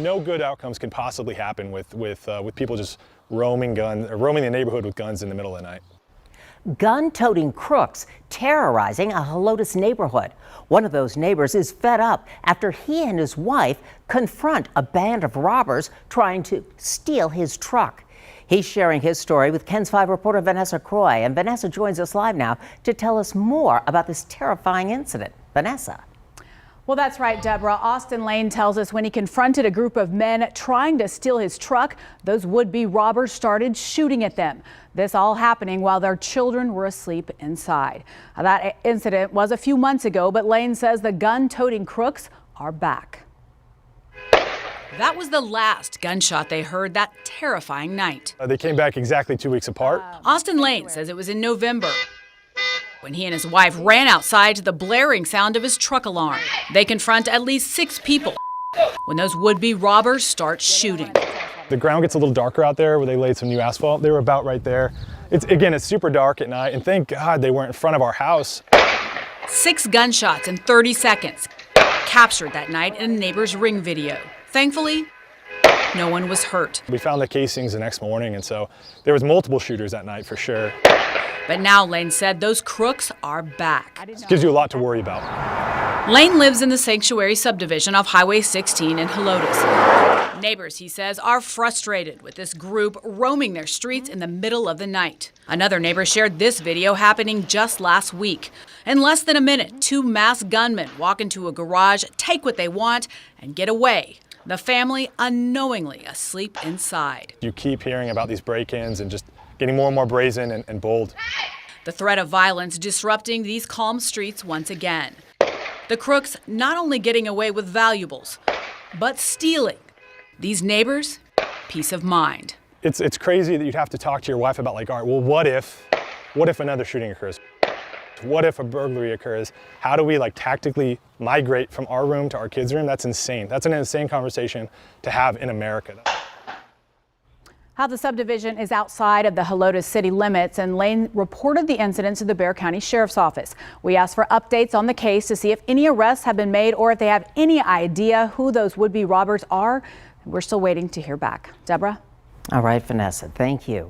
No good outcomes can possibly happen with people just roaming the neighborhood with guns in the middle of the night. Gun-toting crooks terrorizing a Helotes neighborhood. One of those neighbors is fed up after he and his wife confront a band of robbers trying to steal his truck. He's sharing his story with KENS 5 reporter Vanessa Croy, and Vanessa joins us live now to tell us more about this terrifying incident. Vanessa. Well, that's right, Deborah. Austin Lane tells us when he confronted a group of men trying to steal his truck, those would-be robbers started shooting at them. This all happening while their children were asleep inside. That incident was a few months ago, but Lane says the gun-toting crooks are back. That was the last gunshot they heard that terrifying night. They came back exactly 2 weeks apart. Austin Lane says it was in November when he and his wife ran outside to the blaring sound of his truck alarm. They confront at least 6 people when those would-be robbers start shooting. The ground gets a little darker out there where they laid some new asphalt. They were about right there. It's super dark at night, and thank God they weren't in front of our house. 6 gunshots in 30 seconds captured that night in a neighbor's Ring video. Thankfully, no one was hurt. We found the casings the next morning, and so there was multiple shooters that night for sure. But now, Lane said, those crooks are back. It gives you a lot to worry about. Lane lives in the Sanctuary subdivision of Highway 16 in Helotes. Neighbors, he says, are frustrated with this group roaming their streets in the middle of the night. Another neighbor shared this video happening just last week. In less than a minute, 2 masked gunmen walk into a garage, take what they want, and get away. The family unknowingly asleep inside. You keep hearing about these break-ins and just getting more and more brazen and bold. The threat of violence disrupting these calm streets once again. The crooks not only getting away with valuables, but stealing. These neighbors, peace of mind. It's crazy that you'd have to talk to your wife about, like, all right, well, what if another shooting occurs? What if a burglary occurs? How do we tactically migrate from our room to our kids' room? That's insane. That's an insane conversation to have in America. How the subdivision is outside of the Helotes city limits, and Lane reported the incident to the Bexar County Sheriff's Office. We asked for updates on the case to see if any arrests have been made or if they have any idea who those would-be robbers are. We're still waiting to hear back. Deborah? All right, Vanessa, thank you.